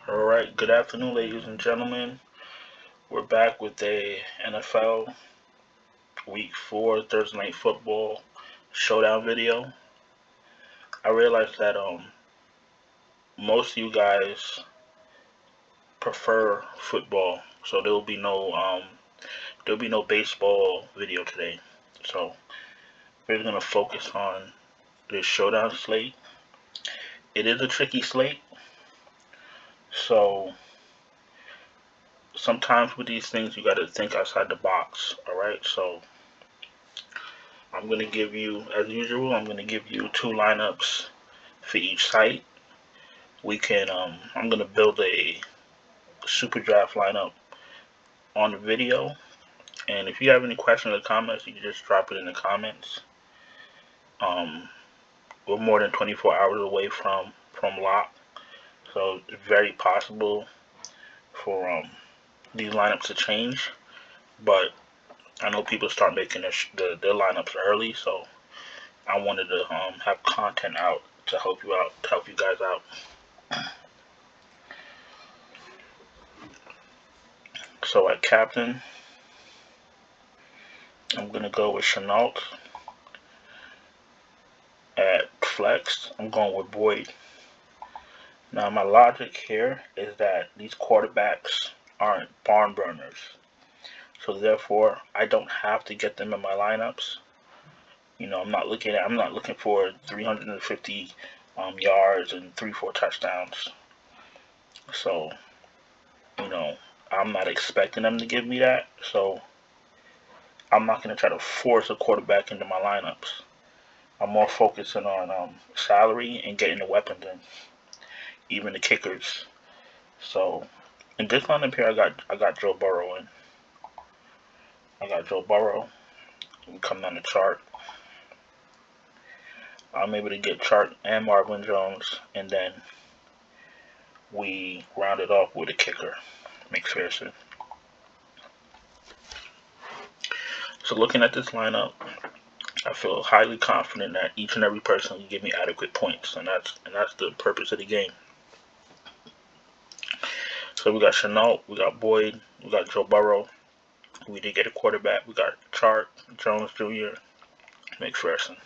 Alright, good afternoon, ladies and gentlemen. We're back with a NFL Week 4 Thursday Night Football Showdown video. I realized that most of you guys prefer football, so there'll be no baseball video today. So we're gonna focus on this showdown slate. It is a tricky slate, so sometimes with these things you gotta think outside the box. Alright, so I'm going to give you, as usual, I'm going to give you two lineups for each site. I'm going to build a super draft lineup on the video. And if you have any questions or comments, you can just drop it in the comments. We're more than 24 hours away from lock, so it's very possible for these lineups to change. But I know people start making their lineups early, so I wanted to have content out to help you guys out. So at captain, I'm gonna go with Chenault. At flex, I'm going with Boyd. Now my logic here is that these quarterbacks aren't barn burners, so therefore I don't have to get them in my lineups. I'm not looking for 350 yards and 3-4 touchdowns. So I'm not expecting them to give me that. So I'm not going to try to force a quarterback into my lineups. I'm more focusing on salary and getting the weapons in, even the kickers. So in this lineup here, I got Joe Burrow in. I got Joe Burrow. We come down the chart. I'm able to get Chart and Marvin Jones, and then we round it off with a kicker, McPherson. So looking at this lineup, I feel highly confident that each and every person will give me adequate points, and that's the purpose of the game. So we got Chenault, we got Boyd, we got Joe Burrow. We did get a quarterback. We got Chart, Jones Jr., McPherson.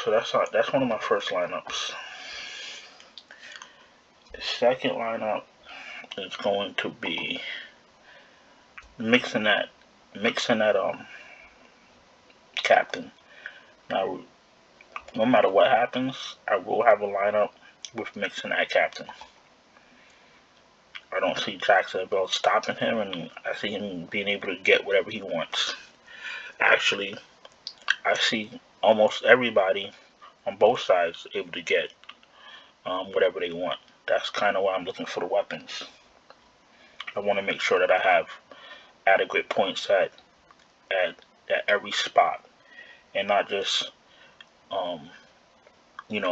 So that's one of my first lineups. The second lineup is going to be mixing that captain. Now, no matter what happens, I will have a lineup with Mixon at captain. I don't see Jacksonville stopping him, and I see him being able to get whatever he wants. Actually, I see almost everybody on both sides able to get whatever they want. That's kind of why I'm looking for the weapons. I want to make sure that I have adequate points at every spot, and not just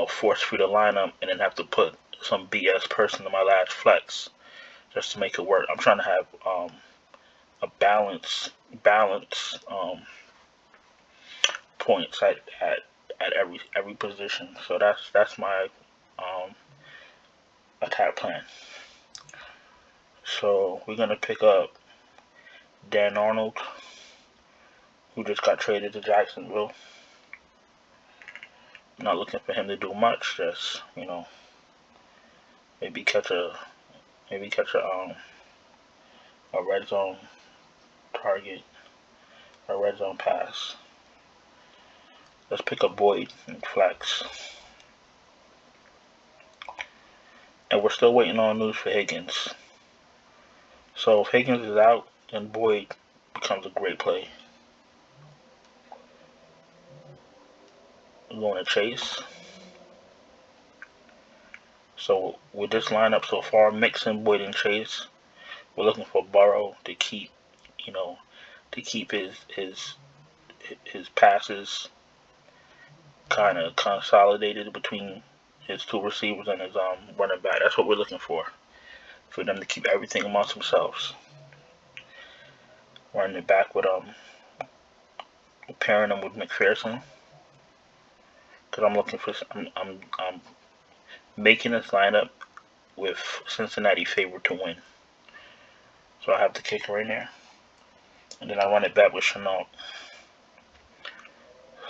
force feed a lineup and then have to put some BS person in my last flex just to make it work. I'm trying to have a balance points at every position. So that's my attack plan. So we're gonna pick up Dan Arnold, who just got traded to Jacksonville. I'm not looking for him to do much. Just maybe catch a red zone target, a red zone pass. Let's pick up Boyd and flex. And we're still waiting on news for Higgins. So if Higgins is out, then Boyd becomes a great play. We're going to Chase. So with this lineup so far, Mixon, Boyd, and Chase, we're looking for Burrow to keep his passes kind of consolidated between his two receivers and his running back. That's what we're looking for them to keep everything amongst themselves. Running it back with pairing them with McPherson, because I'm looking for I'm making this lineup with Cincinnati favored to win. So I have the kicker right there. And then I run it back with Chenault.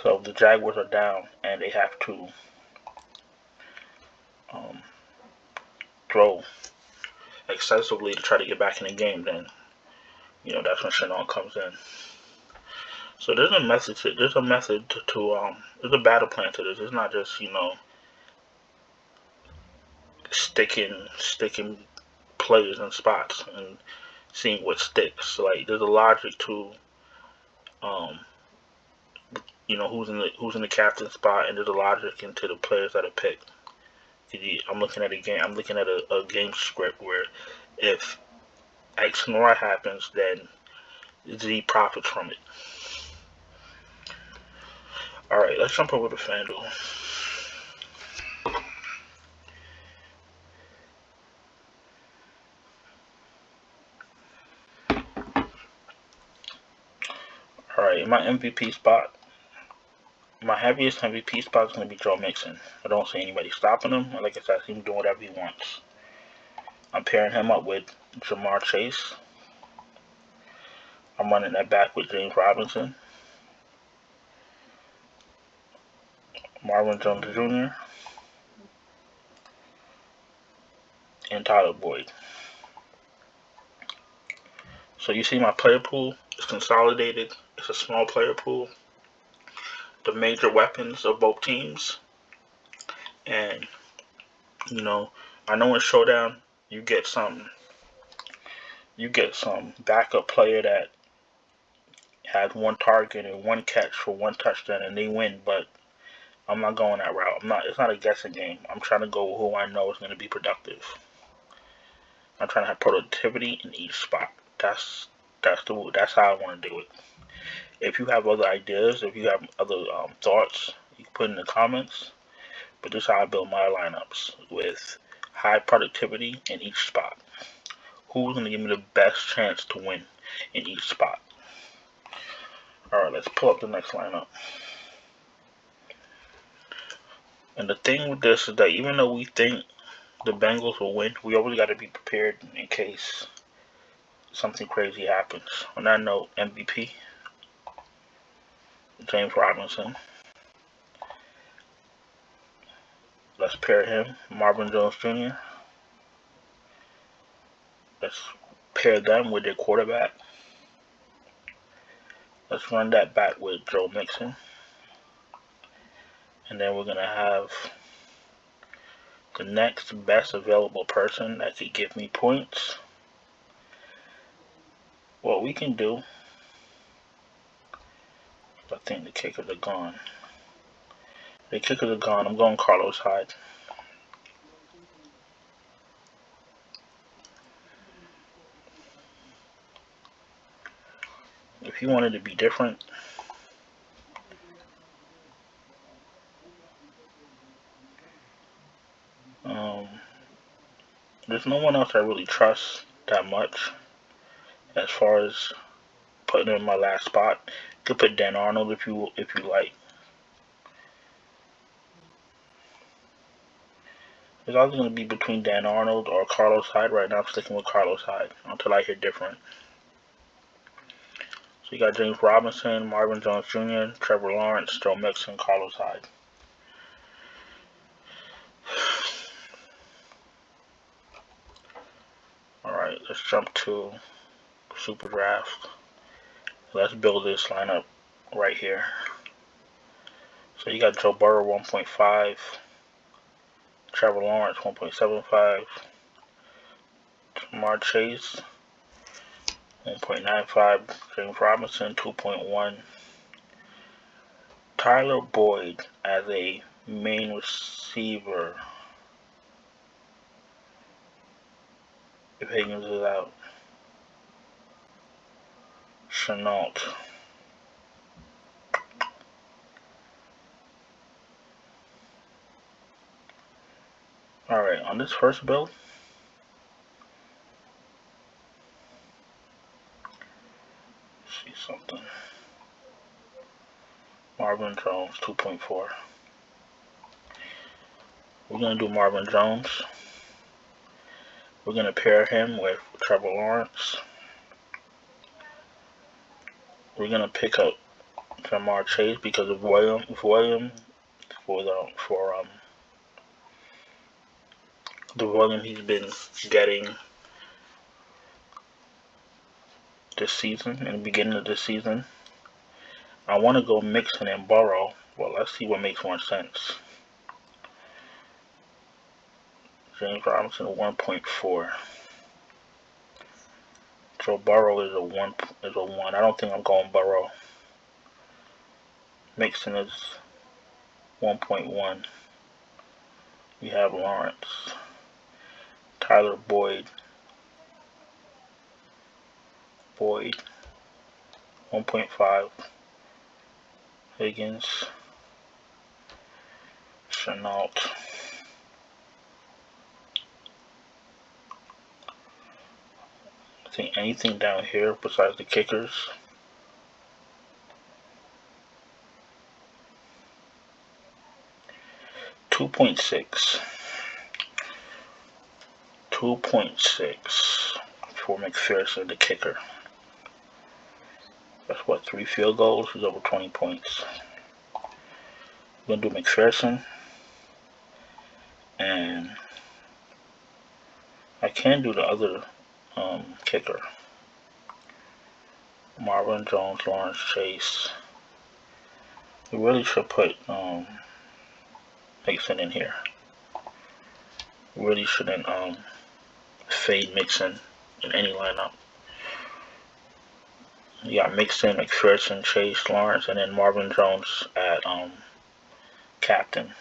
So the Jaguars are down and they have to throw excessively to try to get back in the game, then that's when Chenault comes in. So there's a method to there's a battle plan to this. It's not just sticking players in spots and seeing what sticks. Like there's a logic to who's in the captain spot, and there's a logic into the players that are picked. I'm looking at a game script where if X and Y happens, then Z profits from it. Alright, let's jump over to Fanduel. Alright, in my MVP spot, my heaviest MVP spot is going to be Joe Mixon. I don't see anybody stopping him. Like I said, I see him doing whatever he wants. I'm pairing him up with Jamar Chase. I'm running that back with James Robinson, Marvin Jones Jr., and Tyler Boyd. So you see my player pool is consolidated. It's a small player pool. The major weapons of both teams. And, I know in Showdown you get some backup player that has one target and one catch for one touchdown and they win, but I'm not going that route. It's not a guessing game. I'm trying to go with who I know is going to be productive. I'm trying to have productivity in each spot. That's how I want to do it. If you have other ideas, if you have other thoughts, you can put in the comments. But this is how I build my lineups, with high productivity in each spot. Who's going to give me the best chance to win in each spot? Alright, let's pull up the next lineup. And the thing with this is that even though we think the Bengals will win, we always got to be prepared in case something crazy happens. On that note, MVP, James Robinson. Let's pair him, Marvin Jones Jr. Let's pair them with their quarterback. Let's run that back with Joe Mixon. And then we're going to have the next best available person that could give me points. What we can do, I think the kickers are gone. The kickers are gone. I'm going Carlos Hyde. If you wanted to be different, there's no one else I really trust that much as far as putting him in my last spot. You could put Dan Arnold if you like. It's either going to be between Dan Arnold or Carlos Hyde. Right now I'm sticking with Carlos Hyde until I hear different. So you got James Robinson, Marvin Jones Jr., Trevor Lawrence, Joe Mixon, Carlos Hyde. Alright, let's jump to Superdraft. Let's build this lineup right here. So you got Joe Burrow 1.5, Trevor Lawrence 1.75, Jamar Chase 1.95, James Robinson 2.1, Tyler Boyd as a main receiver. If Higgins is out, Chenault. Alright, on this first build, let's see something. Marvin Jones 2.4. we're going to do Marvin Jones. We're going to pair him with Trevor Lawrence. We're going to pick up Jamar Chase because of William for the volume he's been getting this season, in the beginning of this season. I want to go Mixon and Burrow. Well, let's see what makes more sense. James Robinson 1.4. Joe Burrow is a 1. I don't think I'm going Burrow. Mixon is 1.1. We have Lawrence. Tyler Boyd 1.5. Higgins, Chenault. I think anything down here besides the kickers. $2.6 for McPherson, the kicker. That's what, 3 field goals? He's over 20 points. We're going to do McPherson. And I can do the other kicker. Marvin Jones, Lawrence Chase. We really should put Mixon in here. We really shouldn't fade Mixon in any lineup. You got Mixon, McPherson, Chase, Lawrence, and then Marvin Jones at captain,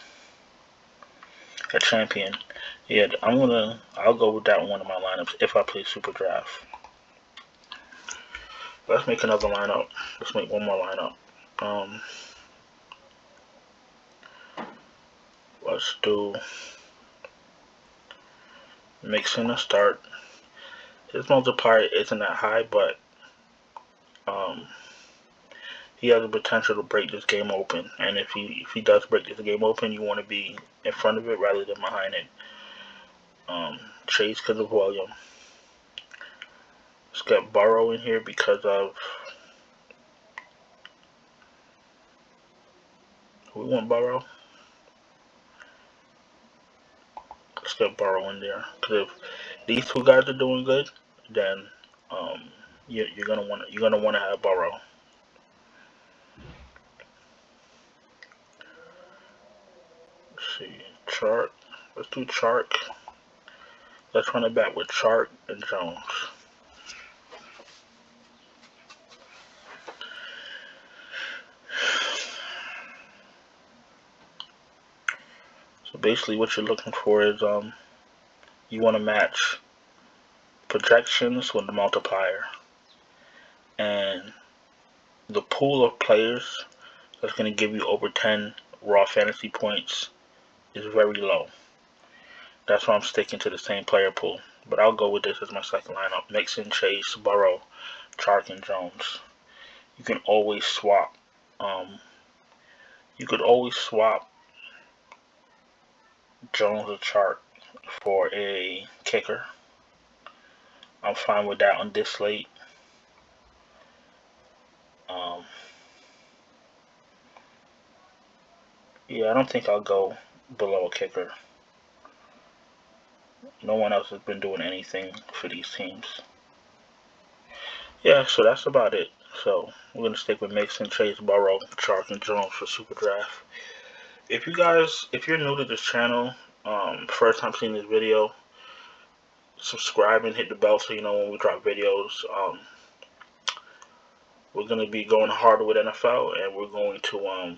at champion. Yeah, I'll go with that one of my lineups if I play Super Draft. Let's make another lineup. Let's make one more lineup. Let's do Mixon to start. His multiplier isn't that high, but he has the potential to break this game open. And if he does break this game open, you want to be in front of it rather than behind it. Chase because of William. Let's get Burrow in here because of... We want Burrow. Let's get Burrow in there. Because if these two guys are doing good, then you're gonna want to have Burrow. Let's see, Chark. Let's do Chark. Let's run it back with Chark and Jones. So basically, what you're looking for is you want to match projections with the multiplier, and the pool of players that's going to give you over 10 raw fantasy points is very low. That's why I'm sticking to the same player pool. But I'll go with this as my second lineup. Mixon, Chase, Burrow, Chark, and Jones. You can always swap. You could always swap Jones or Chark for a kicker. I'm fine with that on this slate. Yeah, I don't think I'll go below a kicker. No one else has been doing anything for these teams. Yeah, so that's about it. So we're going to stick with Mixon, Chase, Burrow, Chark, and Jones for Super Draft. If you're new to this channel, first time seeing this video, subscribe and hit the bell so you know when we drop videos. We're going to be going harder with NFL, and we're going to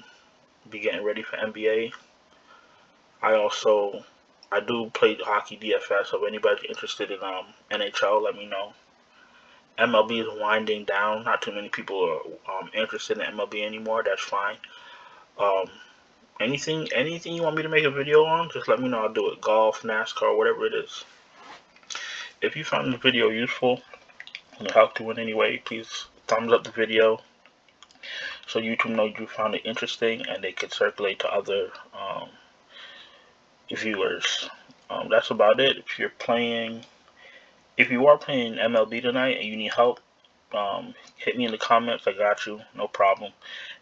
be getting ready for NBA. I do play hockey DFS, so if anybody's interested in NHL, let me know. MLB is winding down. Not too many people are interested in MLB anymore. That's fine. Anything you want me to make a video on, just let me know. I'll do it. Golf, NASCAR, whatever it is. If you found the video useful and it helped you in any way, please thumbs up the video so YouTube knows you found it interesting and they could circulate to other viewers. That's about it. If you are playing MLB tonight and you need help, hit me in the comments. I got you, no problem.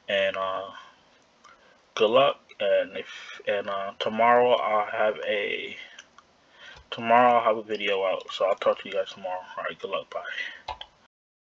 And good luck. And tomorrow I'll have a video out. So I'll talk to you guys tomorrow. All right, good luck. Bye.